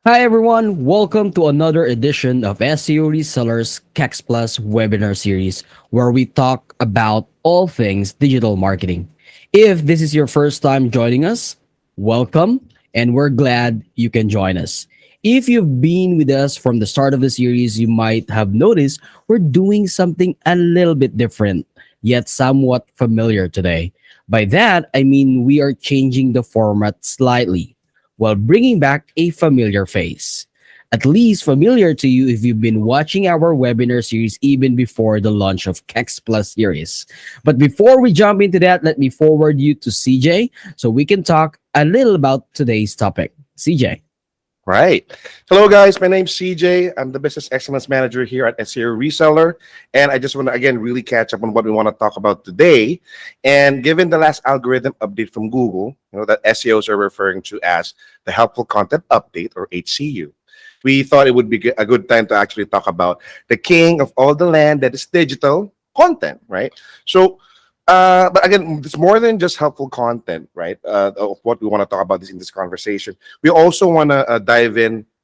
Hi everyone, welcome to another edition of SEO Resellers KEX Plus webinar series where we talk about all things digital marketing. If this is your first time joining us, welcome and we're glad you can join us. If you've been with us from the start of the series, you might have noticed we're doing something a little bit different, yet somewhat familiar today. By that, I mean we are changing the format slightly while bringing back a familiar face. At least familiar to you if you've been watching our webinar series even before the launch of KEX Plus series. But before we jump into that, let me forward you to CJ so we can talk a little about today's topic. CJ. Right. Hello, guys. My name's CJ. I'm the Business Excellence Manager here at SEO Reseller. And I just want to, again, really catch up on what we want to talk about today. And given the last algorithm update from Google, that SEOs are referring to as the Helpful Content Update, or HCU, we thought it would be a good time to actually talk about the king of all the land that is digital content, right? But again, it's more than just helpful content, right? Of what we want to talk about in this conversation. We also want to dive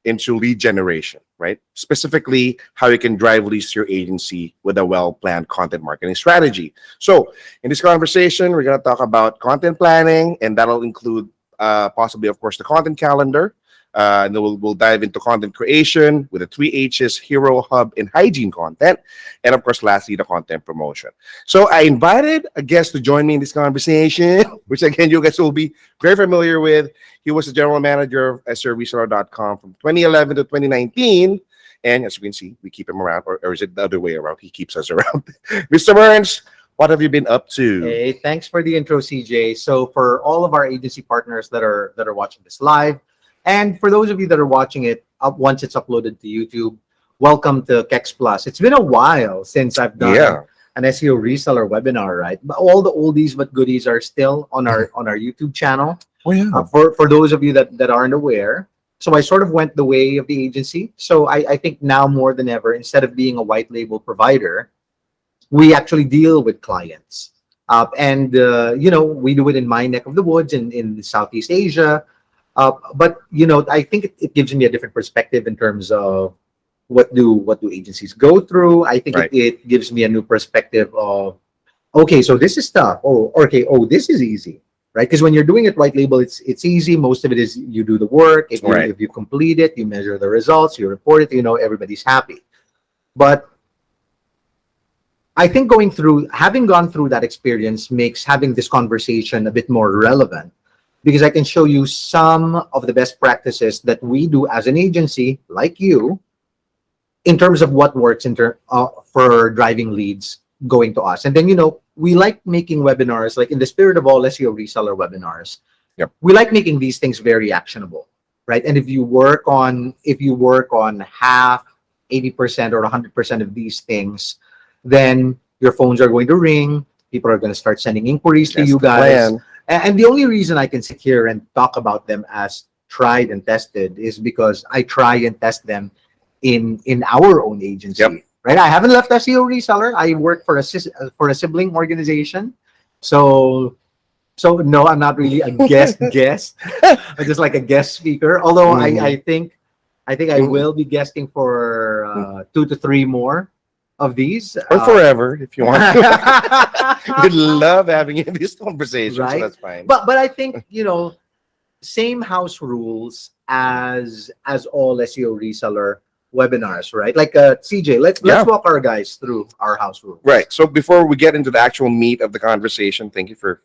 into lead generation, right? Specifically, how you can drive leads to your agency with a well-planned content marketing strategy. So, in this conversation, we're going to talk about content planning, and that'll include possibly, of course, the content calendar. And then we'll dive into content creation with the three H's: hero, hub, and hygiene content. And of course, lastly, the content promotion. So I invited a guest to join me in this conversation, which again, you guys will be very familiar with. He was the general manager of SEOReseller.com from 2011 to 2019. And as you can see, we keep him around, or is it the other way around? He keeps us around. Mr. Burns, what have you been up to? Hey, thanks for the intro, CJ. So for all of our agency partners that are watching this live, and for those of you that are watching it up once it's uploaded to YouTube, welcome to KEX Plus. It's been a while since I've done an SEO reseller webinar, right? But all the oldies but goodies are still on our YouTube channel. Oh, yeah. For those of you that aren't aware, so I sort of went the way of the agency. So I think now more than ever, instead of being a white label provider, we actually deal with clients. And we do it in my neck of the woods in Southeast Asia. But I think it gives me a different perspective in terms of what do agencies go through. I think it gives me a new perspective of, okay, so this is tough. Oh, okay. Oh, this is easy, right? Because when you're doing it white label, it's easy. Most of it is you do the work. If you complete it, you measure the results, you report it. Everybody's happy. But I think having gone through that experience makes having this conversation a bit more relevant, because I can show you some of the best practices that we do as an agency, like you, in terms of what works for driving leads going to us. And then, we like making webinars, like in the spirit of all SEO reseller webinars. Yep. We like making these things very actionable, right? And if you work on half, 80% or 100% of these things, then your phones are going to ring. People are going to start sending inquiries to you guys. And the only reason I can sit here and talk about them as tried and tested is because I try and test them in our own agency, right? I haven't left SEO Reseller. I work for a sibling organization. So no, I'm not really a guest. I'm just like a guest speaker. Although I think I will be guesting for 2 to 3 more of these, or forever if you want to. We'd love having you in these conversations, right? So that's fine. But I think same house rules as all SEO reseller webinars, right? Like CJ, let's walk our guys through our house rules. Right. So before we get into the actual meat of the conversation, thank you for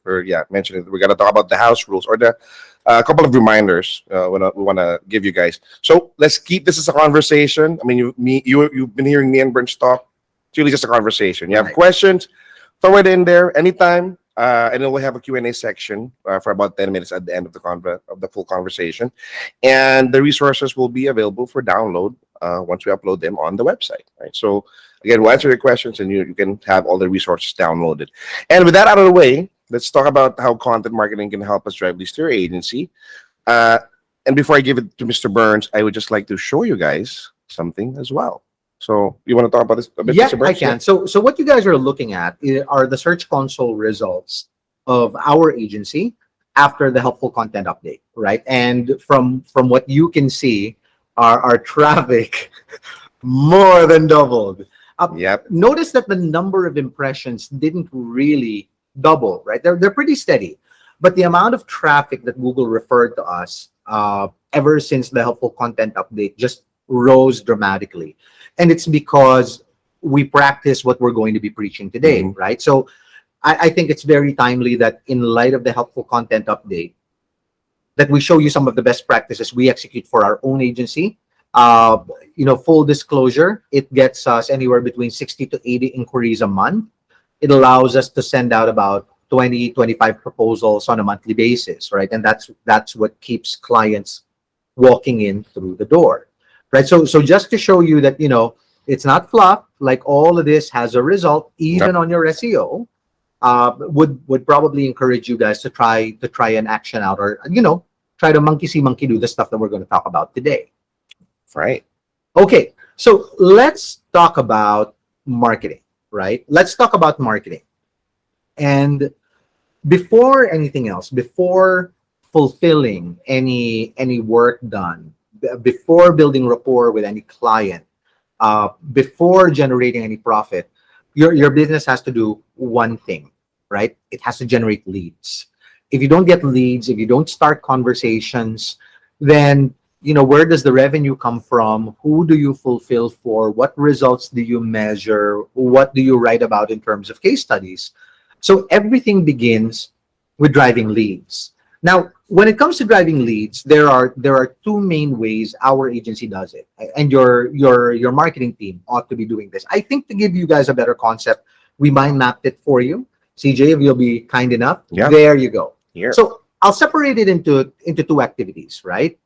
mentioning that we're gonna talk about the house rules, or the a couple of reminders we want to give you guys. So let's keep this as a conversation. I mean, you've been hearing me and Burns talk. It's really just a conversation. You have questions, throw it in there anytime, and then we'll have a Q&A section for about 10 minutes at the end of the full conversation. And the resources will be available for download once we upload them on the website. Right. So again, we'll answer your questions, and you can have all the resources downloaded. And with that out of the way, let's talk about how content marketing can help us drive leads to your agency. And before I give it to Mr. Burns, I would just like to show you guys something as well. So you want to talk about this a bit? Yeah, I can. So what you guys are looking at are the Search Console results of our agency after the helpful content update, right? And from what you can see, our traffic more than doubled. Yep. Notice that the number of impressions didn't really double, right? They're pretty steady. But the amount of traffic that Google referred to us ever since the helpful content update just rose dramatically. And it's because we practice what we're going to be preaching today, right? So I think it's very timely that in light of the helpful content update, that we show you some of the best practices we execute for our own agency. Full disclosure, it gets us anywhere between 60 to 80 inquiries a month. It allows us to send out about 20, 25 proposals on a monthly basis, right? And that's what keeps clients walking in through the door, right? So just to show you that, it's not fluff, like all of this has a result, even on your SEO, would probably encourage you guys to try and action out, or, try to monkey see, monkey do the stuff that we're going to talk about today. Right. Okay, so let's talk about marketing, right? Let's talk about marketing. And before anything else, before fulfilling any work done, before building rapport with any client, before generating any profit, your business has to do one thing, right? It has to generate leads. If you don't get leads, if you don't start conversations, then where does the revenue come from? Who do you fulfill for? What results do you measure? What do you write about in terms of case studies? So everything begins with driving leads. Now, when it comes to driving leads, there are two main ways our agency does it, and your marketing team ought to be doing this. I think to give you guys a better concept, we mind mapped it for you. CJ, if you'll be kind enough, there you go. Here. So I'll separate it into two activities, right?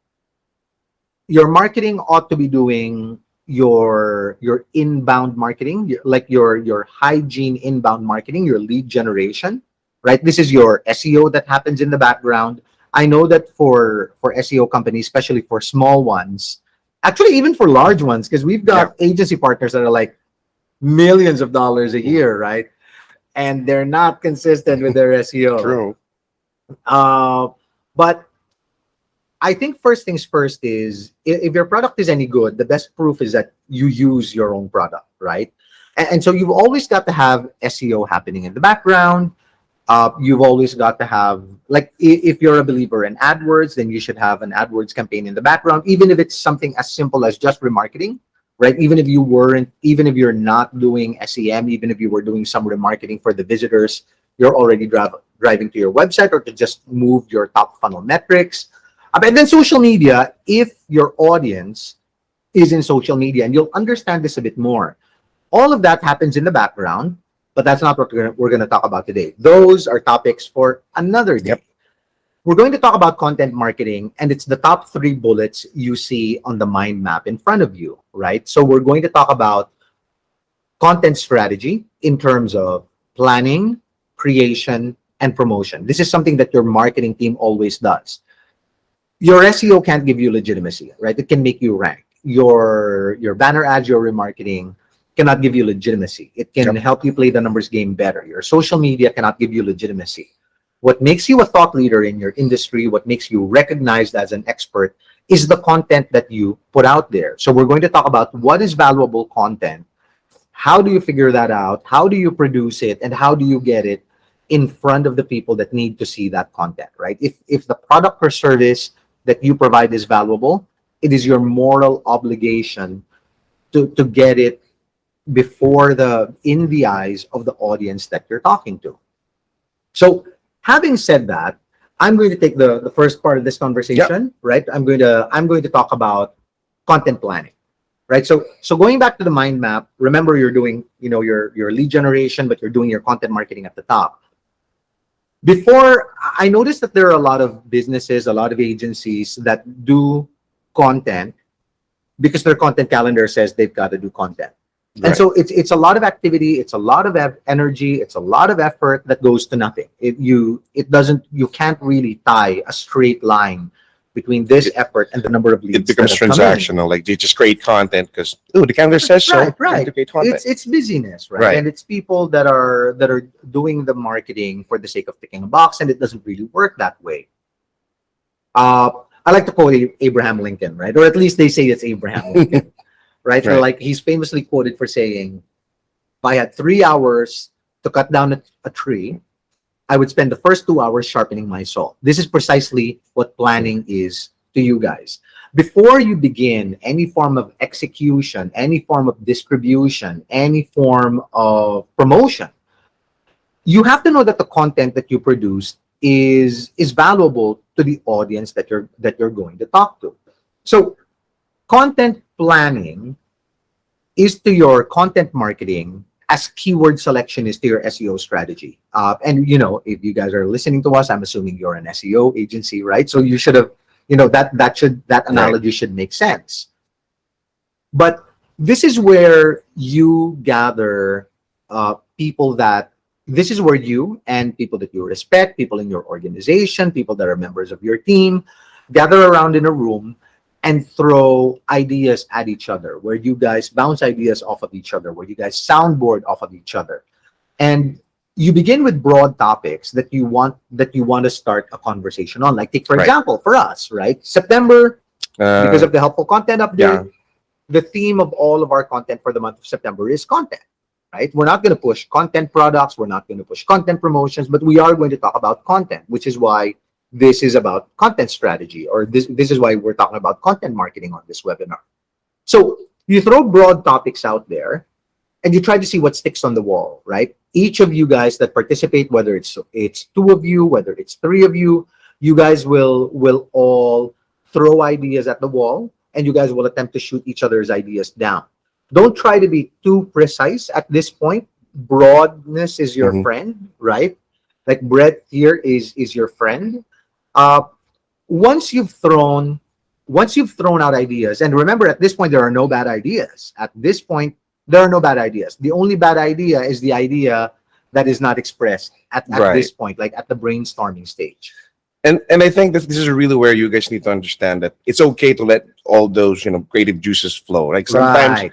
Your marketing ought to be doing your inbound marketing, like your hygiene inbound marketing, your lead generation, right? This is your SEO that happens in the background. I know that for SEO companies, especially for small ones, actually even for large ones, because we've got agency partners that are like millions of dollars a year, right? And they're not consistent with their SEO. True. But I think first things first is, if your product is any good, the best proof is that you use your own product, right? And so you've always got to have SEO happening in the background. You've always got to have, like, if you're a believer in AdWords, then you should have an AdWords campaign in the background, even if it's something as simple as just remarketing, right? Even if you're not doing SEM, even if you were doing some remarketing for the visitors, you're already driving to your website, or to just move your top funnel metrics. And then social media, if your audience is in social media, and you'll understand this a bit more. All of that happens in the background, but that's not what we're going to talk about today. Those are topics for another day. We're going to talk about content marketing, and it's the top 3 bullets you see on the mind map in front of you, right? So we're going to talk about content strategy in terms of planning, creation, and promotion. This is something that your marketing team always does. Your SEO can't give you legitimacy, right? It can make you rank. Your banner ads, your remarketing cannot give you legitimacy. It can help you play the numbers game better. Your social media cannot give you legitimacy. What makes you a thought leader in your industry, what makes you recognized as an expert, is the content that you put out there. So we're going to talk about what is valuable content. How do you figure that out? How do you produce it? And how do you get it in front of the people that need to see that content, right? If the product or service that you provide is valuable, it is your moral obligation to get it in the eyes of the audience that you're talking to. So having said that, I'm going to take the first part of this conversation, right? I'm going to talk about content planning, right? So going back to the mind map, remember you're doing, your lead generation, but you're doing your content marketing at the top. Before, I noticed that there are a lot of businesses, a lot of agencies that do content because their content calendar says they've got to do content. Right. And so it's a lot of activity, it's a lot of energy, it's a lot of effort that goes to nothing. You can't really tie a straight line between this effort and the number of leads. It becomes transactional. Like, they just create content because the calendar says so. Right. To create content. It's busyness, right? And it's people that are doing the marketing for the sake of ticking a box, and it doesn't really work that way. I like to quote Abraham Lincoln, right? Or at least they say it's Abraham Lincoln, right? So Right. like he's famously quoted for saying, if I had 3 hours to cut down a tree, I would spend the first 2 hours sharpening my saw. This is precisely what planning is to you guys. Before you begin any form of execution, any form of distribution, any form of promotion, you have to know that the content that you produce is valuable to the audience that you're going to talk to. So content planning is to your content marketing as keyword selection is to your SEO strategy. And if you guys are listening to us, I'm assuming you're an SEO agency, right? So you should have, that analogy should make sense. But this is where you gather people that this is where you and people that you respect, people in your organization, people that are members of your team, gather around in a room and throw ideas at each other, where you guys bounce ideas off of each other, where you guys soundboard off of each other. And you begin with broad topics that you want to start a conversation on. Like take, for Right. example, for us, right? September, because of the helpful content update, yeah. the theme of all of our content for the month of September is content, right? We're not going to push content products. We're not going to push content promotions, but we are going to talk about content, which is why this is about content strategy, or this is why we're talking about content marketing on this webinar. So you throw broad topics out there and you try to see what sticks on the wall, right? Each of you guys that participate, whether it's two of you, whether it's three of you, you guys will all throw ideas at the wall, and you guys will attempt to shoot each other's ideas down. Don't try to be too precise at this point. Broadness is your Mhm. friend, right? Like breadth here is your friend. Once you've thrown out ideas, and remember, at this point there are no bad ideas. At this point, there are no bad ideas. The only bad idea is the idea that is not expressed at Right. this point, like at the brainstorming stage. And I think this is really where you guys need to understand that it's okay to let all those creative juices flow. Like sometimes Right.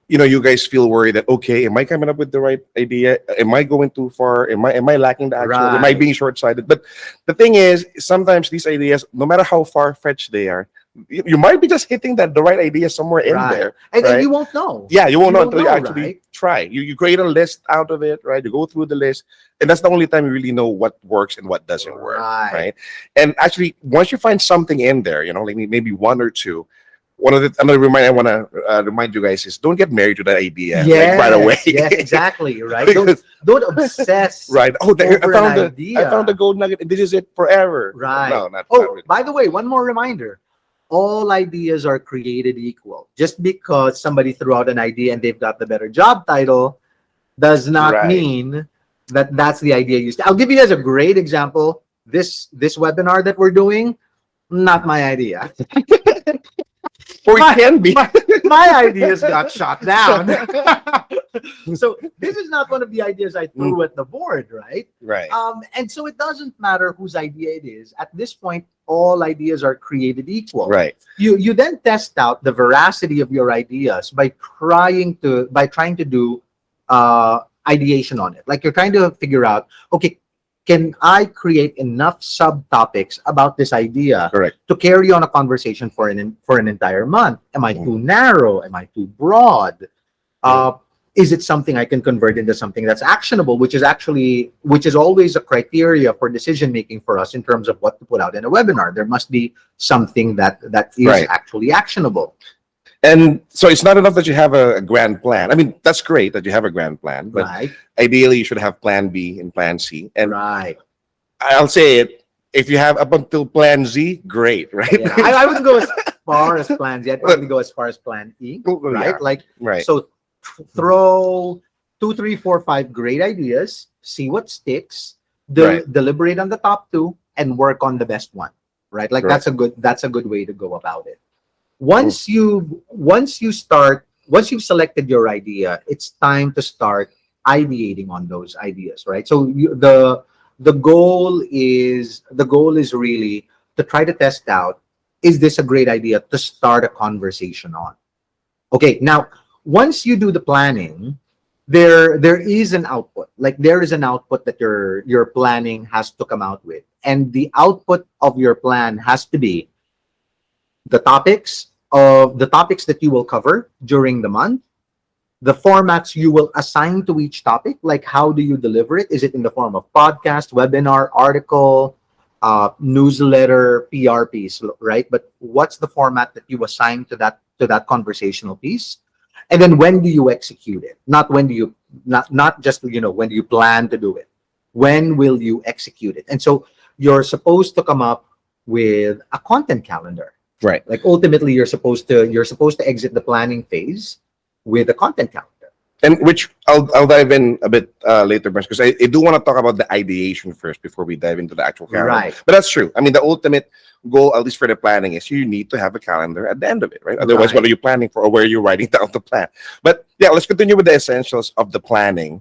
you guys feel worried that, okay, am I coming up with the right idea? Am I going too far? Am I lacking the actual? Am I Right. being short-sighted? But the thing is, sometimes these ideas, no matter how far-fetched they are, you might be just hitting the right idea somewhere in Right. there. And right? you won't know. Yeah, you won't know won't until you know, actually right? try. You create a list out of it, right? You go through the list, and that's the only time you really know what works and what doesn't work, Right. right? And actually, once you find something in there, like maybe one or two. Another reminder I want to remind you guys is don't get married to that idea like right away. Yes, exactly. Right. Because- Don't obsess. right. Oh, there, Over an idea. I found the gold nugget, and this is it forever. Right. No, not Oh, really. by the way, one more reminder. All ideas are created equal. Just because somebody threw out an idea and they've got the better job title does not Right. mean that that's the idea used. I'll give you guys a great example. This webinar that we're doing, not my idea. Or it can be. My ideas got shot down. So this is not one of the ideas I threw at the board, right? Right. And so it doesn't matter whose idea it is. At this point, all ideas are created equal. Right. You then test out the veracity of your ideas by trying to do ideation on it. Like you're trying to figure out, okay, can I create enough subtopics about this idea Correct. to carry on a conversation for an entire month? Am I too narrow? Am I too broad? Is it something I can convert into something that's actionable, which is always a criteria for decision making for us in terms of what to put out in a webinar. There must be something that is Right. actually actionable. And so it's not enough that you have a grand plan. I mean, that's great that you have a grand plan, but Right. ideally you should have plan B and plan C. And Right. I'll say it, if you have up until plan Z, great, right? Yeah. I wouldn't go as far as plan Z. I'd probably go as far as plan E. Right. Yeah, Like right. so throw 2, 3, 4, 5 great ideas, see what sticks, Right. deliberate on the top 2, and work on the best one. Right. Like Correct. that's a good way to go about it. Once you've selected your idea, it's time to start ideating on those ideas, right? So the goal is really to try to test out, is this a great idea to start a conversation on? Okay, now once you do the planning, there is an output. Like there is an output that your planning has to come out with, and the output of your plan has to be the topics that you will cover during the month, the formats you will assign to each topic, like how do you deliver it? Is it in the form of podcast, webinar, article, newsletter, PR piece, right? But what's the format that you assign to that conversational piece? And then when do you execute it? Not when do you not just when do you plan to do it? When will you execute it? And so you're supposed to come up with a content calendar. Right. Like ultimately you're supposed to exit the planning phase with a content calendar. And which I'll dive in a bit later, because I do want to talk about the ideation first before we dive into the actual calendar. Right. But that's true. I mean, the ultimate goal, at least for the planning, is you need to have a calendar at the end of it, right? Otherwise, Right. what are you planning for, or where are you writing down the plan? But yeah, let's continue with the essentials of the planning.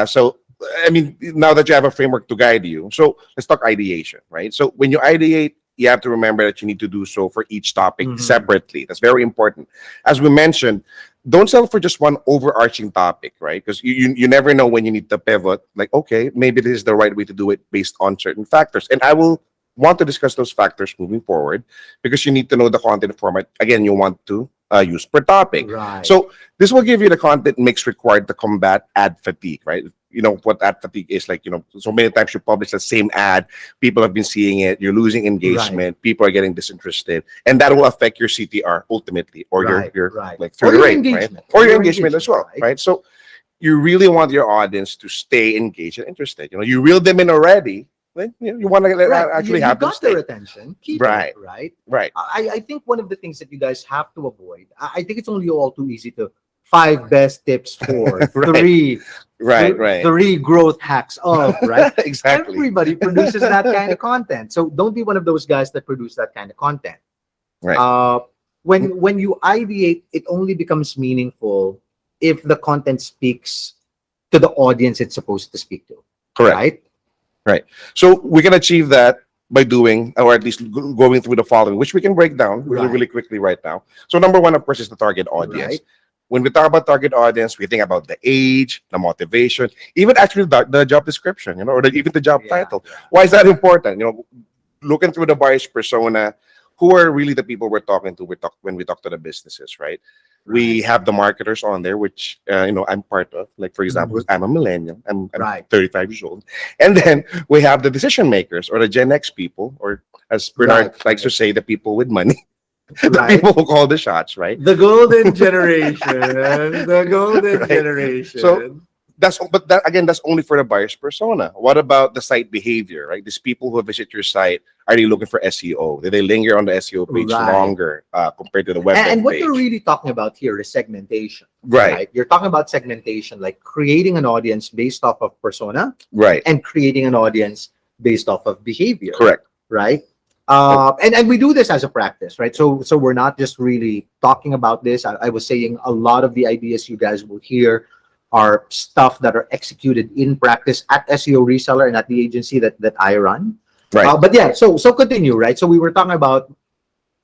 So, I mean, now that you have a framework to guide you, so let's talk ideation, right? So when you ideate, you have to remember that you need to do so for each topic Mhm. separately. That's very important. As we mentioned, don't settle for just one overarching topic, right? Because you never know when you need to pivot. Like, okay, maybe this is the right way to do it based on certain factors. And I will want to discuss those factors moving forward, because you need to know the content format. Again, you want to use per topic. Right. So this will give you the content mix required to combat ad fatigue, right? You know what ad fatigue is like. So many times you publish the same ad, people have been seeing it, you're losing engagement, people are getting disinterested, and that will affect your CTR ultimately, or Right, your right. like Or through your rate, right? engagement. Or your engagement as well, right? right? So you really want your audience to stay engaged and interested. You reel them in already, then you want to Right. actually you have them got their stay. attention. Keep Right. it, right? Right. I think one of the things that you guys have to avoid, I think it's only all too easy to 5 best tips for Right. Right. three growth hacks of, right? Exactly. Everybody produces that kind of content. So don't be one of those guys that produce that kind of content. Right. When you ideate, it only becomes meaningful if the content speaks to the audience it's supposed to speak to. Correct. Right? So we can achieve that by doing, or at least going through the following, which we can break down really, Right. really quickly right now. So number one, of course, is the target audience. Right. When we talk about target audience, we think about the age, the motivation, even actually the job description, or even the job Yeah. title. Why is that important? Looking through the buyer's persona, who are really the people we're talking to when we talk to the businesses, right? We have the marketers on there, which I'm part of. Like, for example, I'm a millennial. I'm Right. 35 years old. And then we have the decision makers, or the Gen X people, or as Bernard Right. likes to say, the people with money, the Right. people who call the shots, right? The golden generation. The golden Right. generation. So, that's only for the buyer's persona. What about the site behavior, right? These people who visit your site, are they looking for SEO? Do they linger on the SEO page Right. longer compared to the web and what page? you're really talking about here is segmentation. Right. You're talking about segmentation, like creating an audience based off of persona Right. and creating an audience based off of behavior. Correct. Right. And we do this as a practice, right? So we're not just really talking about this. I was saying a lot of the ideas you guys will hear are stuff that are executed in practice at SEO Reseller and at the agency that I run. Right. But yeah, so continue, right? So we were talking about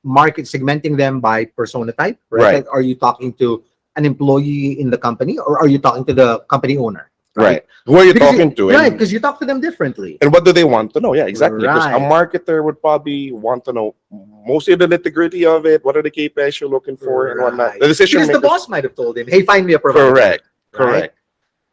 market segmenting them by persona type, right? Right. Like, are you talking to an employee in the company, or are you talking to the company owner? Right. Who are you Because talking to? Right, And, because you talk to them differently. and what do they want to know? Yeah, exactly. Because a Right. marketer would probably want to know mostly the nitty-gritty of it. What are the KPIs you're looking for and whatnot. Right. The decision Because the makers. boss might have told him, "Hey, find me a provider." Correct. Right? Correct.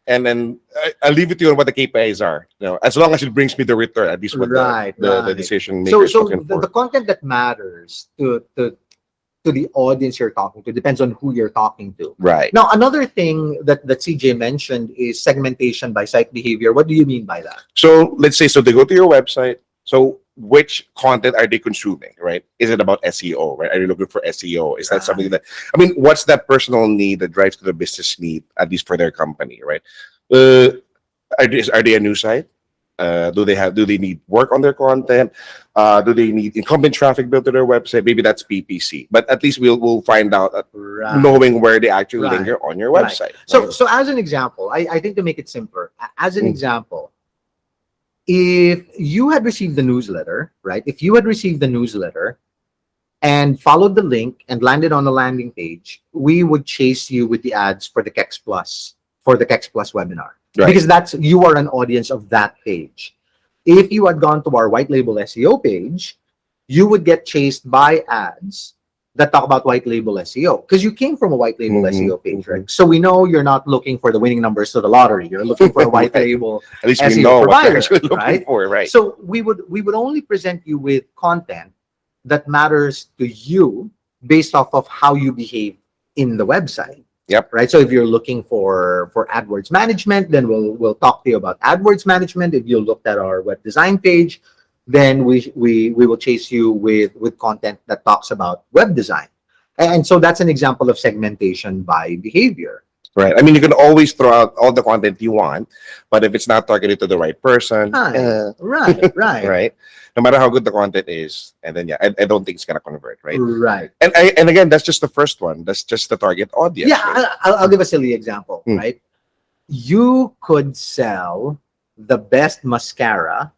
And then I'll leave it to you on what the KPIs are. As long as it brings me the return, at least what Right, the right. decision So makers looking for. the content that matters to the audience you're talking to depends on who you're talking to. Right. Now, another thing that CJ mentioned is segmentation by site behavior. What do you mean by that? So let's say, they go to your website. So which content are they consuming, right? Is it about SEO, right? Are you looking for SEO? Is that something that, what's that personal need that drives to the business need, at least for their company, right? Are they a new site? Do they need work on their content? Do they need incumbent traffic built to their website? Maybe that's PPC, but at least we'll find out Right. knowing where they actually Right. linger on your Right. website. So as an example, I think to make it simpler, as an Mm. example, if you had received the newsletter, right? If you had received the newsletter and followed the link and landed on the landing page, we would chase you with the ads for the KEX Plus, for the KEX Plus webinar. Right. Because you are an audience of that page. If you had gone to our white label SEO page, you would get chased by ads that talk about white label SEO because you came from a white label SEO page, right? So we know you're not looking for the winning numbers to the lottery. You're looking for a white Right. label At least we SEO know what provider, they're actually looking right? for, right? So we would only present you with content that matters to you based off of how you behave in the website. Yep. Right. So if you're looking for AdWords management, then we'll talk to you about AdWords management. If you looked at our web design page, then we will chase you with content that talks about web design. And so that's an example of segmentation by behavior. Right. I mean, you can always throw out all the content you want, but if it's not targeted to the right person, Right. right? No matter how good the content is, and then I don't think it's gonna convert, right? Right. And again, that's just the first one. That's just the target audience. Yeah, right? I'll give a silly example, right? You could sell the best mascara,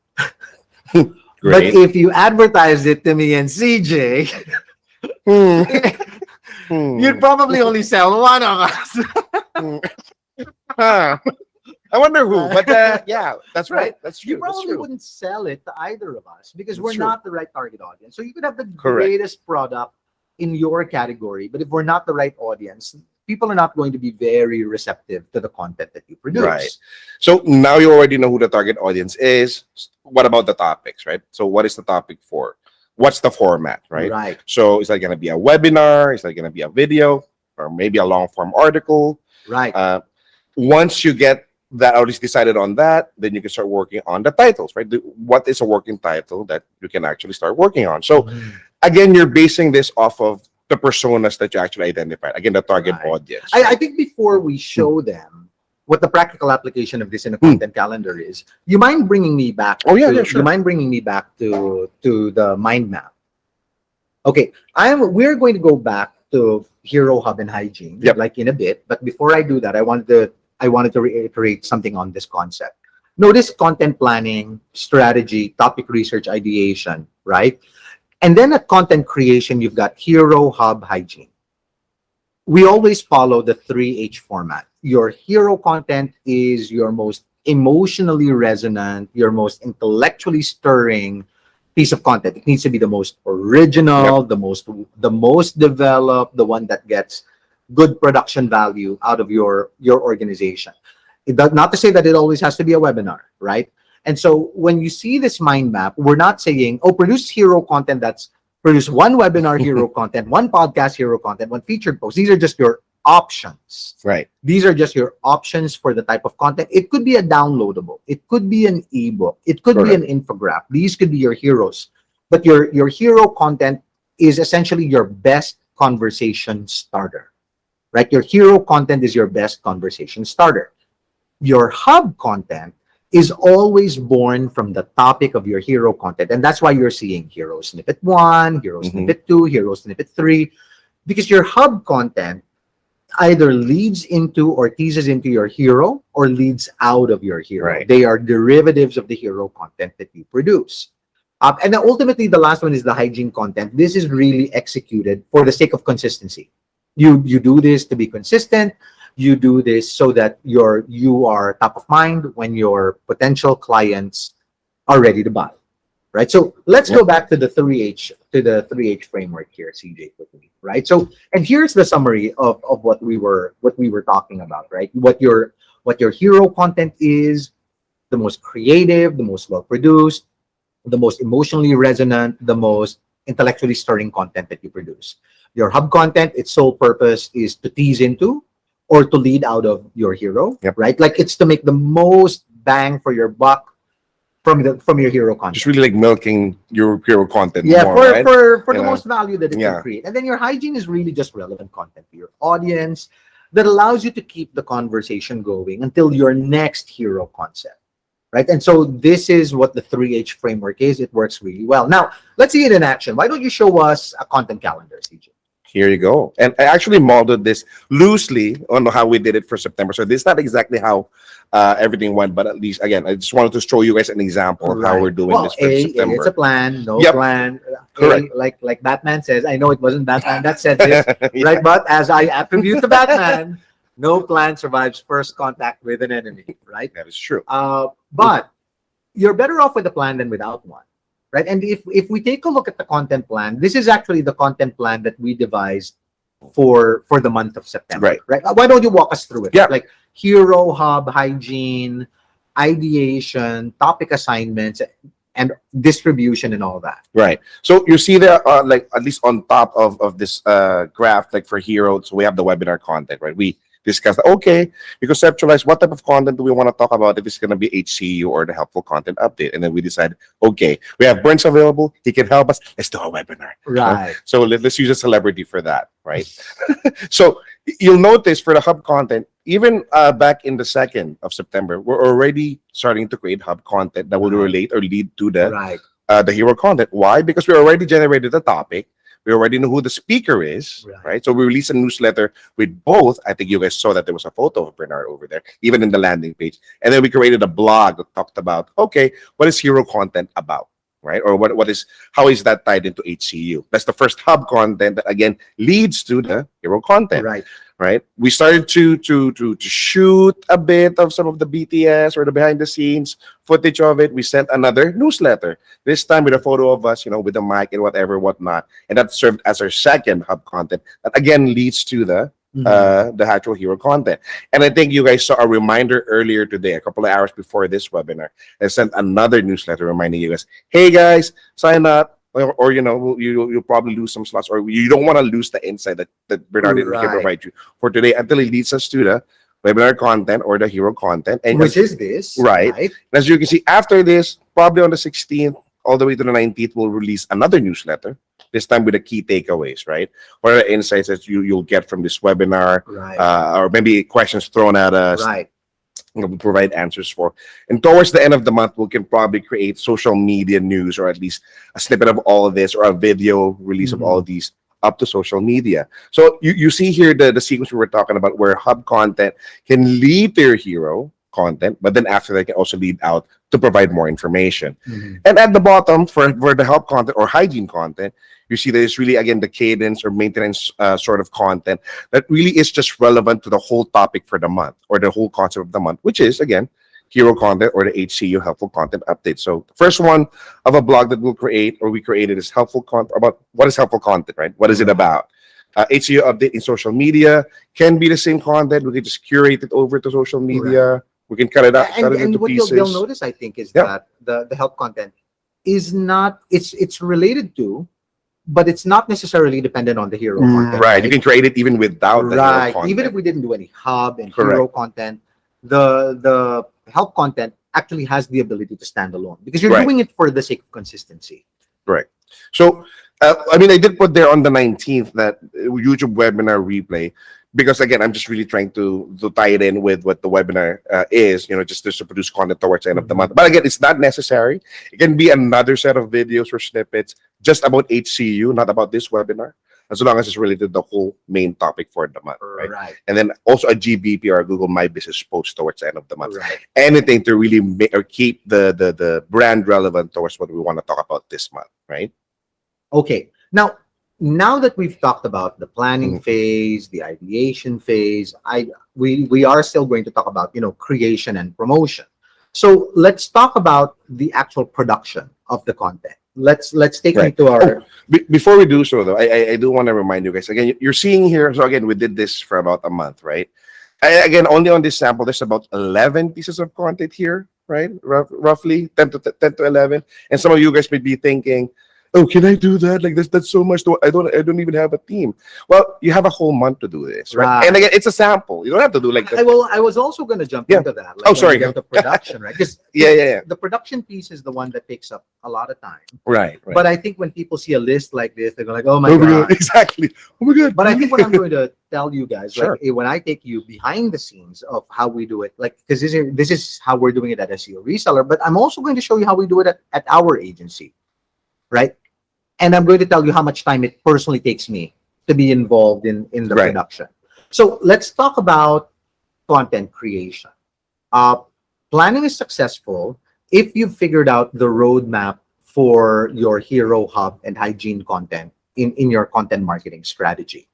but Great. if you advertised it to me and CJ, you'd probably only sell one of us. Huh. I wonder who, but yeah, that's right. That's true. You That's probably true. wouldn't sell it to either of us because That's we're true. not the right target audience. So you could have the Correct. greatest product in your category, but if we're not the right audience, people are not going to be very receptive to the content that you produce. Right. So now you already know who the target audience is. What about the topics, right? So what is the topic for? What's the format, right? Right. So is that going to be a webinar? Is that going to be a video? Or maybe a long form article? Right. Once you get that, at least decided on that, then you can start working on the titles, right? What is a working title that you can actually start working on? So again, you're basing this off of the personas that you actually identified. Again, the target Right. audience. I think before we show them what the practical application of this in a content calendar is, you mind bringing me back? Oh, yeah, to, yeah, sure. You mind bringing me back to the mind map? Okay, we're going to go back to Hero Hub and Hygiene, Yep. like in a bit. But before I do that, I wanted to reiterate something on this concept. Notice content planning, strategy, topic research, ideation, right? And then at content creation, you've got Hero, Hub, Hygiene. We always follow the 3H format. Your hero content is your most emotionally resonant, your most intellectually stirring piece of content. It needs to be the most original, the most developed, the one that gets good production value out of your organization. It does not to say that it always has to be a webinar, right? And so when you see this mind map, we're not saying, oh, produce hero content that's produce one webinar hero content, one podcast hero content, one featured post. These are just your options. Right. These are just your options for the type of content. It could be a downloadable. It could be an ebook. It could be an infographic. These could be your heroes. But your hero content is essentially your best conversation starter, right? Your hero content is your best conversation starter. Your hub content is always born from the topic of your hero content. And that's why you're seeing hero snippet 1, hero snippet 2, hero snippet 3, because your hub content either leads into or teases into your hero or leads out of your hero. Right. They are derivatives of the hero content that you produce. And then ultimately, the last one is the hygiene content. This is really executed for the sake of consistency. You do this to be consistent. You do this so that you are top of mind when your potential clients are ready to buy, right? So let's go back to the 3H framework here, CJ, quickly, right? So, and here's the summary of what we were talking about, right? What your hero content is, the most creative, the most well produced, the most emotionally resonant, the most intellectually stirring content that you produce. Your hub content, its sole purpose is to tease into or to lead out of your hero, right? Like it's to make the most bang for your buck from your hero content. Just really like milking your hero content. Yeah, more, for right? the most value that it Yeah. can create. And then your hygiene is really just relevant content to your audience that allows you to keep the conversation going until your next hero concept. Right. And so this is what the 3H framework is. It works really well. Now, let's see it in action. Why don't you show us a content calendar, CJ? Here you go. And I actually modeled this loosely on how we did it for September. So this is not exactly how everything went, but at least, again, I just wanted to show you guys an example of how we're doing this for September. It's a plan, no Yep. plan. Correct. Like Batman says, I know it wasn't Batman that said this, right? But as I attribute to Batman, no plan survives first contact with an enemy, right? That is true. But you're better off with a plan than without one. right? And if we take a look at the content plan, this is actually the content plan that we devised for the month of September, right? Why don't you walk us through it? Yeah. Like Hero Hub, Hygiene, Ideation, topic assignments, and distribution and all that. Right. So you see there, like at least on top of this graph, like for Hero, so we have the webinar content, right? We discussed, okay, we conceptualize what type of content do we want to talk about, if it's going to be HCU or the helpful content update. And then we decide, okay, we have Burns available. He can help us. Let's do a webinar. Right. So let's use a celebrity for that, right? So you'll notice for the hub content, even back in the 2nd of September, we're already starting to create hub content that will relate or lead to the hero content. Why? Because we already generated the topic. We already know who the speaker is, right? So we released a newsletter with both. I think you guys saw that there was a photo of Bernard over there, even in the landing page. And then we created a blog that talked about, okay, what is hero content about, right? Or how is that tied into HCU? That's the first hub content that again leads to the hero content, right? We started to shoot a bit of some of the BTS or the behind the scenes footage of it. We sent another newsletter, this time with a photo of us, with the mic and whatnot. And that served as our second hub content that again leads to the actual hero content. And I think you guys saw a reminder earlier today, a couple of hours before this webinar. I sent another newsletter reminding you guys, hey guys, sign up. Or you'll probably lose some slots, or you don't want to lose the insight that Bernard can provide you for today until it leads us to the webinar content or the hero content, and which is this, right? And as you can see, after this, probably on the 16th all the way to the 19th, we'll release another newsletter. This time with the key takeaways, right? What are the insights that you'll get from this webinar, or maybe questions thrown at us, we provide answers for. And towards the end of the month, we can probably create social media news, or at least a snippet of all of this, or a video release of all of these up to social media. So you see here the sequence we were talking about, where hub content can lead to your hero content, but then after that can also lead out to provide more information. And at the bottom for the help content or hygiene content, you see that it's really, again, the cadence or maintenance sort of content that really is just relevant to the whole topic for the month, or the whole concept of the month, which is, again, hero content or the HCU helpful content update. So the first one of a blog that we created is helpful content about what is helpful content, right? What is it about? HCU update in social media can be the same content. We can just curate it over to social media. We can cut it out, cut it into what pieces. you'll notice, I think, is that the help content is not, it's related to, but it's not necessarily dependent on the hero content. Right. You can create it even without the hero content. Even if we didn't do any hub and hero content, the help content actually has the ability to stand alone, because you're doing it for the sake of consistency. Right. So, I mean, I did put there on the 19th that YouTube webinar replay, because again, I'm just really trying to tie it in with what the webinar is, just to produce content towards the end of the month. But again, it's not necessary. It can be another set of videos or snippets just about HCU, not about this webinar, as long as it's related to the whole main topic for the month, right? And then also a GBP or a Google My Business post towards the end of the month. Anything to really make or keep the brand relevant towards what we want to talk about this month, right? Okay. Now that we've talked about the planning phase, the ideation phase, we are still going to talk about, creation and promotion. So let's talk about the actual production of the content. Let's take it to our... Before we do so, though, I do want to remind you guys, again, you're seeing here, so again, we did this for about a month, right? Again, only on this sample, there's about 11 pieces of content here, right? Roughly 10 to 11. And some of you guys may be thinking, oh, can I do that? Like that's so much. I don't even have a team. Well, you have a whole month to do this, right? And again, it's a sample. You don't have to do like that. I was also going to jump into that. Like, sorry. The production, right? Because the production piece is the one that takes up a lot of time. Right. But I think when people see a list like this, they're like, oh my God. Exactly. Oh my God. But I think what I'm going to tell you guys, like when I take you behind the scenes of how we do it, like, because this is how we're doing it at SEO Reseller, but I'm also going to show you how we do it at our agency. Right? And I'm going to tell you how much time it personally takes me to be involved in the production. So let's talk about content creation. Planning is successful if you've figured out the roadmap for your hero hub and hygiene content in your content marketing strategy.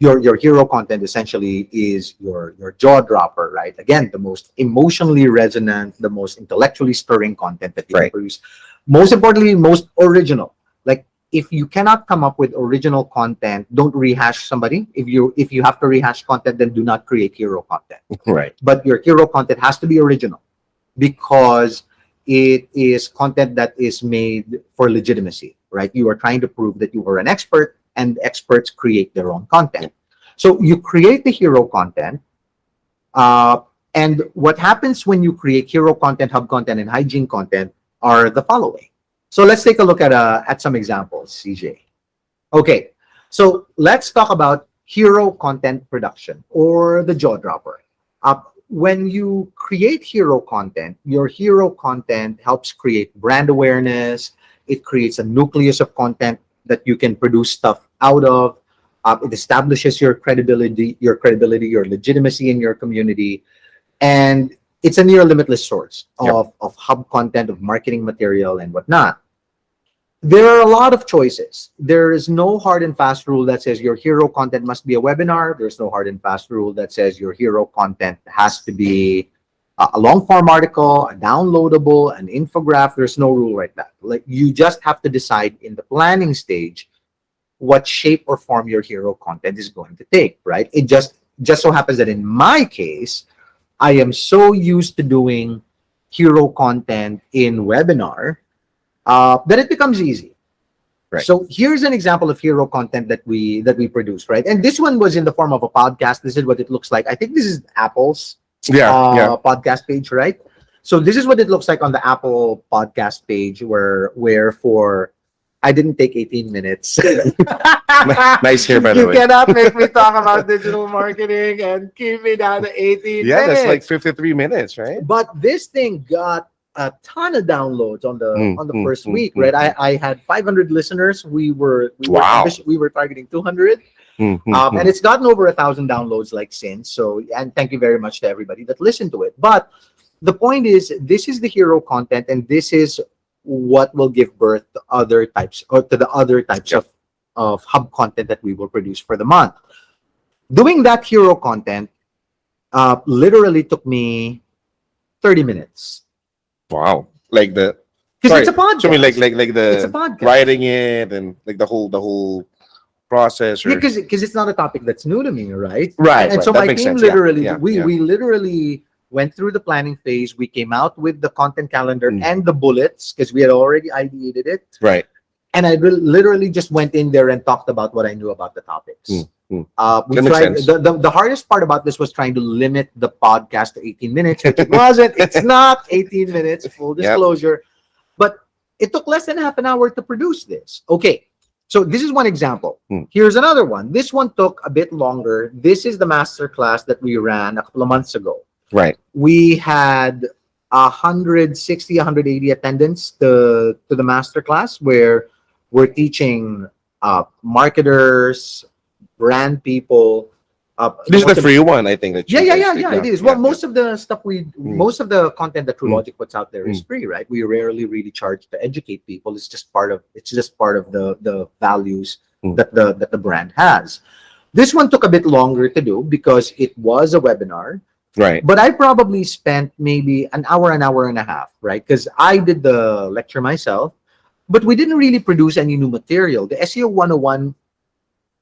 Your hero content essentially is your jaw dropper, right? Again, the most emotionally resonant, the most intellectually stirring content that you can Right. produce. Most importantly, most original. Like, if you cannot come up with original content, don't rehash somebody. If you have to rehash content, then do not create hero content. Right. But your hero content has to be original, because it is content that is made for legitimacy, right? You are trying to prove that you are an expert, and experts create their own content. So you create the hero content. And what happens when you create hero content, hub content, and hygiene content are the following. So let's take a look at some examples, CJ. Okay, so let's talk about hero content production, or the jaw dropper. When you create hero content, your hero content helps create brand awareness. It creates a nucleus of content that you can produce stuff out of. It establishes your credibility, your legitimacy in your community, and it's a near limitless source of hub content, of marketing material, and whatnot. There are a lot of choices. There is no hard and fast rule that says your hero content must be a webinar. There's no hard and fast rule that says your hero content has to be a long form article, a downloadable, an infographic. There's no rule like that. Like, you just have to decide in the planning stage what shape or form your hero content is going to take, right? It just so happens that in my case, I am so used to doing hero content in webinar that it becomes easy. Right. So here's an example of hero content that we produce, right? And this one was in the form of a podcast. This is what it looks like. I think this is Apple's podcast page, right? So this is what it looks like on the Apple podcast page, where for I didn't take 18 minutes. Nice hair, by the way. You cannot make me talk about digital marketing and keep me down to 18 Yeah, minutes. that's like 53 minutes, right? But this thing got a ton of downloads on the first week, right? I had 500 listeners. We were targeting 200. And it's gotten over 1,000 downloads like since. So, and thank you very much to everybody that listened to it. But the point is, this is the hero content, and this is what will give birth to other types, or to the other types of hub content that we will produce for the month. Doing that hero content literally took me 30 minutes. Wow. Like the Because it's a podcast. So I mean, like It's a the podcast. writing it and like the whole process. Or... Yeah, because it's not a topic that's new to me, right? Right. And so that my makes team sense. literally, Yeah, we literally went through the planning phase. We came out with the content calendar and the bullets, because we had already ideated it. Right. And I literally just went in there and talked about what I knew about the topics. We That makes tried, sense. the hardest part about this was trying to limit the podcast to 18 minutes, which it wasn't. It's not 18 minutes, full disclosure. But it took less than half an hour to produce this. Okay, so this is one example. Here's another one. This one took a bit longer. This is the masterclass that we ran a couple of months ago. Right. We had 160, 180 attendants to the masterclass, where we're teaching marketers, brand people. This is the free one, I think. That you guys did. It is. Well, most of the stuff most of the content that TrueLogic puts out there is free, right? We rarely really charge to educate people. It's just part of the values that the brand has. This one took a bit longer to do because it was a webinar. Right. But I probably spent maybe an hour and a half, right? Because I did the lecture myself, but we didn't really produce any new material. The SEO 101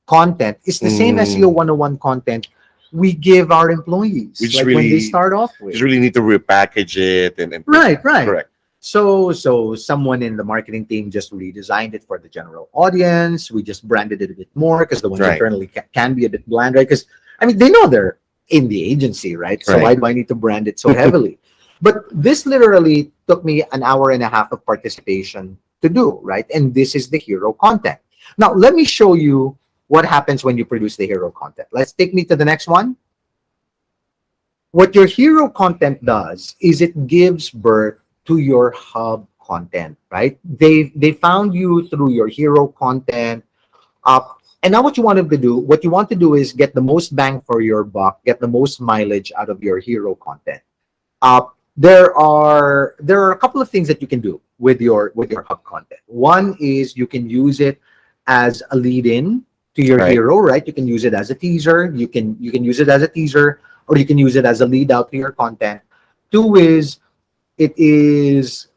content is the same SEO 101 content we give our employees, We just like when they start off with. Just really need to repackage it and Right. Correct. So someone in the marketing team just redesigned it for the general audience. We just branded it a bit more because the one internally can be a bit bland, right? Because I mean, they know they're in the agency, right? So why do I need to brand it so heavily? But this literally took me an hour and a half of participation to do, right? And this is the hero content. Now, let me show you what happens when you produce the hero content. Let's take me to the next one. What your hero content does is it gives birth to your hub content, right? They found you through your hero content. And now what you want to do is get the most bang for your buck, get the most mileage out of your hero content. There are a couple of things that you can do with your hub content. One is you can use it as a lead-in to to your Right. hero, right? You can use it as a teaser. You can use it as a teaser, or you can use it as a lead out to your content. Two is it is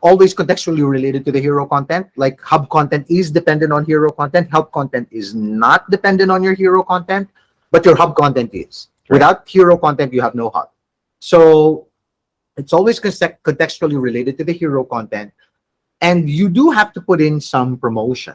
always contextually related to the hero content. Like hub content is dependent on hero content. Hub content is not dependent on your hero content, but your hub content is. Right. Without hero content, you have no hub. So it's always contextually related to the hero content, and you do have to put in some promotion,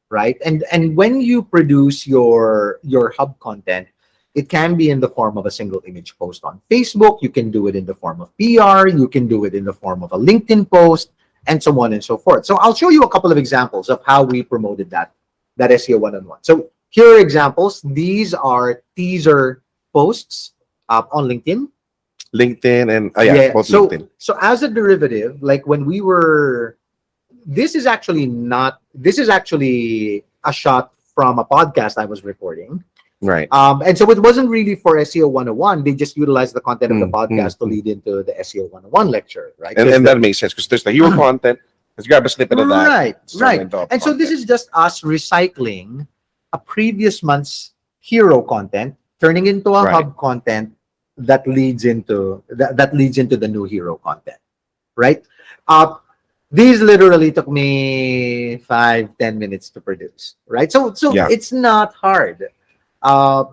right? And when you produce your hub content, it can be in the form of a single image post on Facebook. You can do it in the form of PR. You can do it in the form of a LinkedIn post, and so on and so forth. So I'll show you a couple of examples of how we promoted that SEO one-on-one. So here are examples. These are teaser posts on LinkedIn. LinkedIn and both So LinkedIn. so as a derivative, like when we were, this is actually a shot from a podcast I was recording. Right. And so it wasn't really for SEO 101. They just utilized the content of the Mm, podcast to lead into the SEO 101 lecture, right? And that makes sense because there's the hero content. Let's grab a snippet of that. Right, turn right. into And so this content. is just us recycling a previous month's hero content, turning into a Right. hub content that leads into that leads into the new hero content, right? These literally took me 5-10 minutes to produce, right? So Yeah. it's not hard.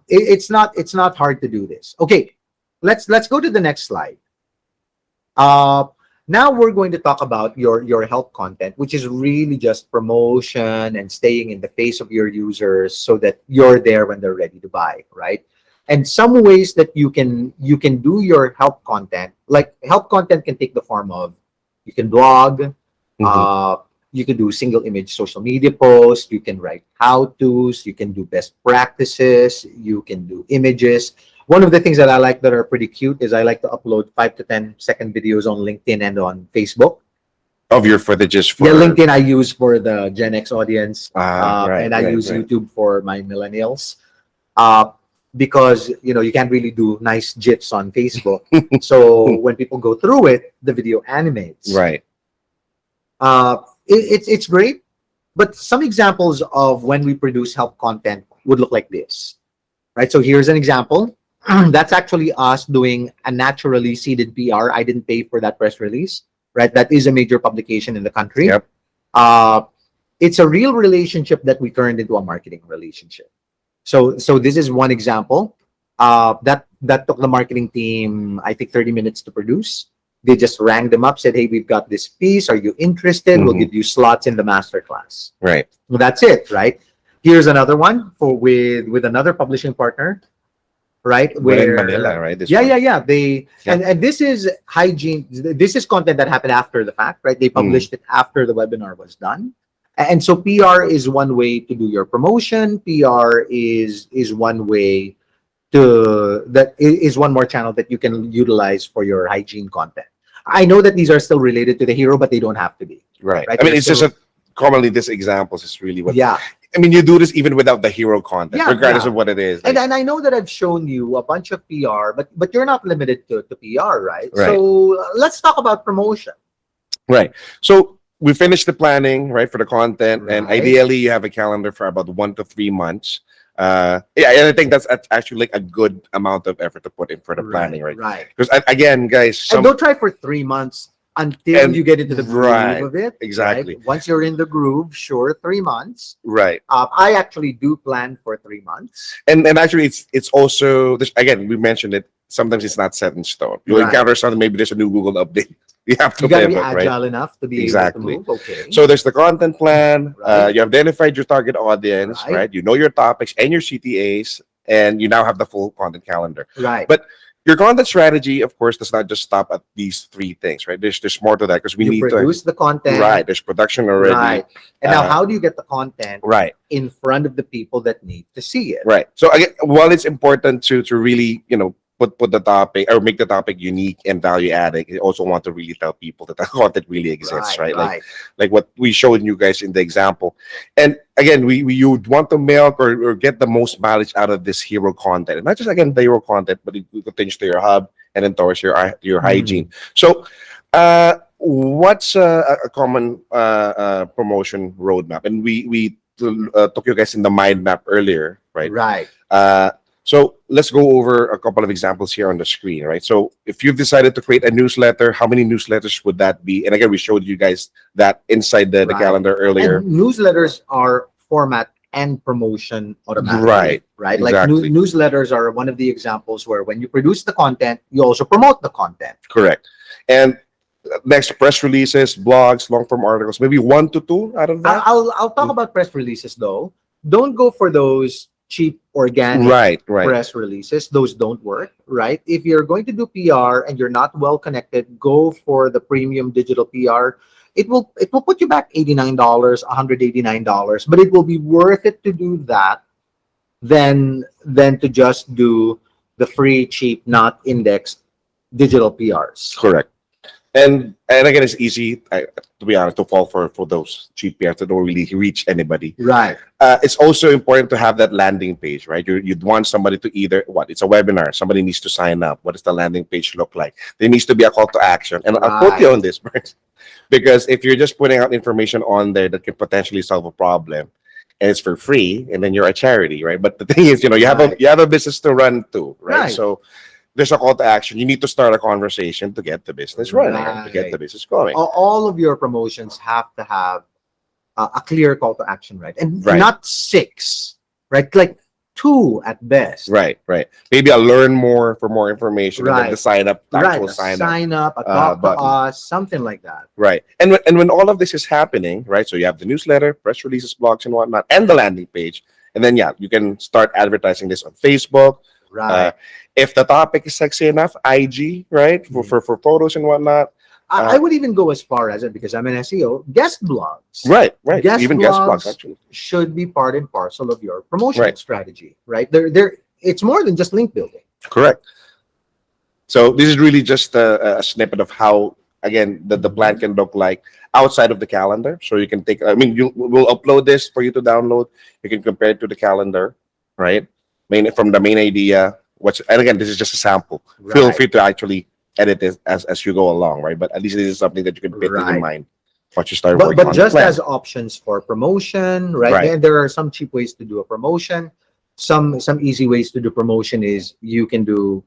It's not hard to do this. Okay, let's go to the next slide. Now we're going to talk about your help content, which is really just promotion and staying in the face of your users so that you're there when they're ready to buy, right? And some ways that you can do your help content, like help content can take the form of, you can blog, Mhm. you can do single image social media posts, you can write how-tos, you can do best practices, you can do images. One of the things that I like that are pretty cute is I like to upload 5 to 10 second videos on LinkedIn and on Facebook. Of your footages for Yeah, LinkedIn I use for the Gen X audience, right, and I right, use right. YouTube for my millennials. Because you can't really do nice gifs on Facebook. So when people go through it, the video animates. Right. It's great, but some examples of when we produce help content would look like this, right? So here's an example. That's actually us doing a naturally seeded PR. I didn't pay for that press release, right? That is a major publication in the country. Yep. It's a real relationship that we turned into a marketing relationship. So this is one example. That took the marketing team, I think, 30 minutes to produce. They just rang them up, said, "Hey, we've got this piece. Are you interested? We'll Mhm. give you slots in the masterclass." Right. Well, that's it, right? Here's another one with another publishing partner, right? We're in Manila, right? This Yeah, one. yeah, yeah. They Yeah. and this is hygiene. This is content that happened after the fact, right? They published it after the webinar was done. And so PR is one way to do your promotion. PR is one way is one more channel that you can utilize for your hygiene content. I know that these are still related to the hero, but they don't have to be. Right. Right, I mean, they're it's just still- commonly this examples is really what. Yeah. I mean, you do this even without the hero content, Yeah, regardless yeah. of what it is. And, Like, and I know that I've shown you a bunch of PR, but you're not limited to PR, right? Right. So let's talk about promotion. right. So we finished the planning, right, for the content, and Right. ideally you have a calendar for about 1 to 3 months. Yeah, and I think that's actually like a good amount of effort to put in for the planning, right? Right. Because again, guys, And don't try for 3 months until And- you get into the groove right, of it. exactly. Right? Once you're in the groove, sure, 3 months. right. I actually do plan for 3 months. And actually it's also this, again, we mentioned it, sometimes it's not set in stone. You'll Right. encounter something, maybe there's a new Google update. You have to You gotta be pivot, right? agile enough to be Exactly. able to move. Okay. So there's the content plan. Right. You identified your target audience, Right. right? You know your topics and your CTAs, and you now have the full content calendar. Right. But your content strategy, of course, does not just stop at these 3 things, right? There's more to that because we you need produce the to. content. Right. There's production already. Right. And now, Uh, how do you get the content Right. in front of the people that need to see it? Right. So again, while it's important to really, put the topic or make the topic unique and value adding, you also want to really tell people that the content really exists, right? Like what we showed you guys in the example. And again, you would want to milk or get the most mileage out of this hero content. And not just again the hero content, but it continues to your hub and then towards your hygiene. So what's a common promotion roadmap? And we took you guys in the mind map earlier, right? Right. So let's go over a couple of examples here on the screen, right? So if you've decided to create a newsletter, how many newsletters would that be? And again, we showed you guys that inside the Right. calendar earlier. And newsletters are format and promotion automatically. Right. Right. Exactly. Like newsletters are one of the examples where when you produce the content, you also promote the content. Correct. And next, press releases, blogs, long form articles, maybe 1 to 2 out of that. I'll talk about press releases though. Don't go for those cheap organic Right. press releases. Those don't work, right? If you're going to do PR and you're not well connected, go for the premium digital PR. It will put you back $89, $189, but it will be worth it to do that than to just do the free, cheap, not indexed digital PRs. Correct. And again, it's easy, to be honest, to fall for those cheap PRs that don't really reach anybody. Right. It's also important to have that landing page, right? You'd want somebody to either, it's a webinar, somebody needs to sign up. What does the landing page look like? There needs to be a call to action. And I'll quote you on this, Bert, because if you're just putting out information on there that can potentially solve a problem, and it's for free, and then you're a charity, right? But the thing is, you have a business to run too, right? So there's a call to action. You need to start a conversation to get the business running, to get the business going. All of your promotions have to have a clear call to action, right? And not 6, right? Like 2 at best. Right. Maybe a learn more for more information, and then the sign up, actual sign up, a talk to us, something like that. Right. And when all of this is happening, right? So you have the newsletter, press releases, blogs, and whatnot, and the landing page, and then you can start advertising this on Facebook. Right. If the topic is sexy enough, IG, right, for photos and whatnot. I would even go as far as it, because I'm an SEO, guest blogs. Right. Guest blogs actually should be part and parcel of your promotional strategy, right? It's more than just link building. Correct. So this is really just a snippet of how, again, the plan can look like outside of the calendar. So you can take, we'll upload this for you to download. You can compare it to the calendar, right? From the main idea. And again, this is just a sample. Feel free to actually edit this as you go along, right? But at least this is something that you can put in mind once you start working on. But just as options for promotion, right? And there are some cheap ways to do a promotion. Some easy ways to do promotion is you can do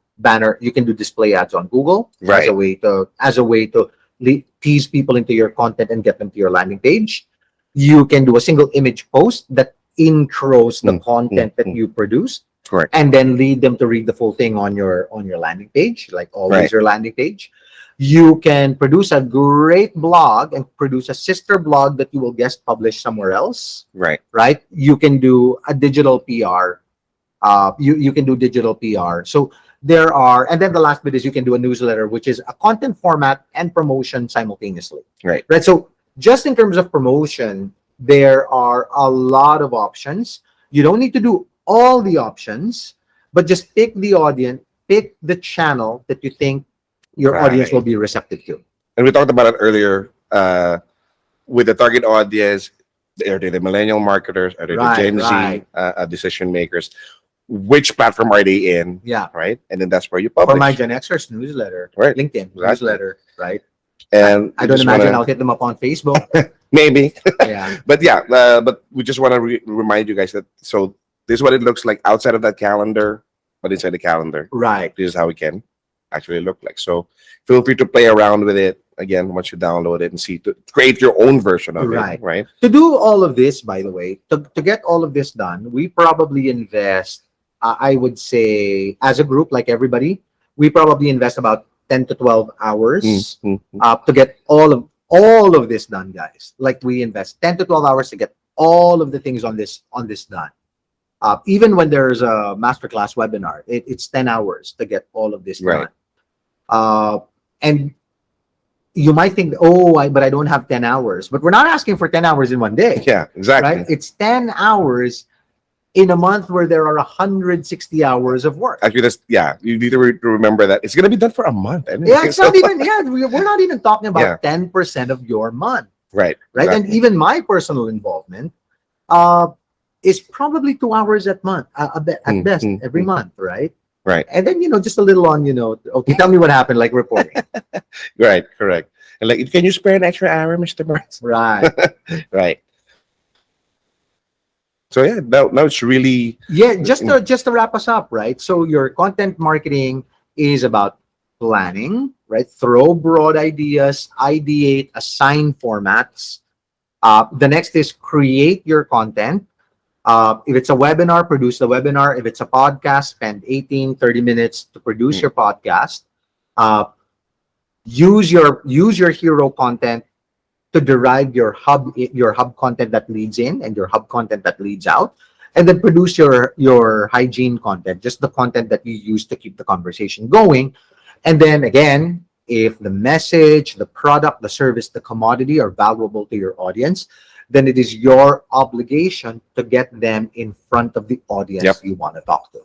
display ads on Google as a way to tease people into your content and get them to your landing page. You can do a single image post that intros the content that you produce. Correct. And then lead them to read the full thing on your landing page, like always your landing page. You can produce a great blog and produce a sister blog that you will guest publish somewhere else. Right. You can do a digital PR. You can do digital PR. So there are, and then the last bit is you can do a newsletter, which is a content format and promotion simultaneously. Right. So just in terms of promotion, there are a lot of options. You don't need to do all the options, but just pick the audience, pick the channel that you think your audience will be receptive to. And we talked about it earlier with the target audience. Are they the millennial marketers? Are they the Gen Z decision makers? Which platform are they in? Right. And then that's where you publish. For my Gen Xers, newsletter, LinkedIn, newsletter, right? And I don't imagine I'll hit them up on Facebook. Maybe. But we just want to remind you guys that, so this is what it looks like outside of that calendar, but inside the calendar. Right. This is how it can actually look like. So feel free to play around with it again once you download it and to create your own version of it. Right. To do all of this, by the way, to get all of this done, we probably invest, I would say, as a group, like everybody, we probably invest about 10 to 12 hours to get all of this done, guys. Like we invest 10 to 12 hours to get all of the things on this done. Even when there's a masterclass webinar, it's 10 hours to get all of this done. And you might think, but I don't have 10 hours. But we're not asking for 10 hours in one day. Yeah, exactly. Right? It's 10 hours in a month where there are 160 hours of work. Actually, you need to remember that it's going to be done for a month. It's not even, we're not even talking about 10% of your month. Right. Exactly. And even my personal involvement, is probably 2 hours at best every month, right? Right. And then, just a little on, okay, tell me what happened, like reporting. Right, correct. And like, can you spare an extra hour, Mr. Burns? Right. Right. So yeah, now it's really Yeah, just to wrap us up, right? So your content marketing is about planning, right? Throw broad ideas, ideate, assign formats. The next is create your content. If it's a webinar, produce the webinar. If it's a podcast, spend 18-30 minutes to produce your podcast. Uh, use your hero content to derive your hub content that leads in and your hub content that leads out, and then produce your hygiene content, just the content that you use to keep the conversation going. And then again, if the message, the product, the service, the commodity are valuable to your audience, then it is your obligation to get them in front of the audience Yep. you want to talk to.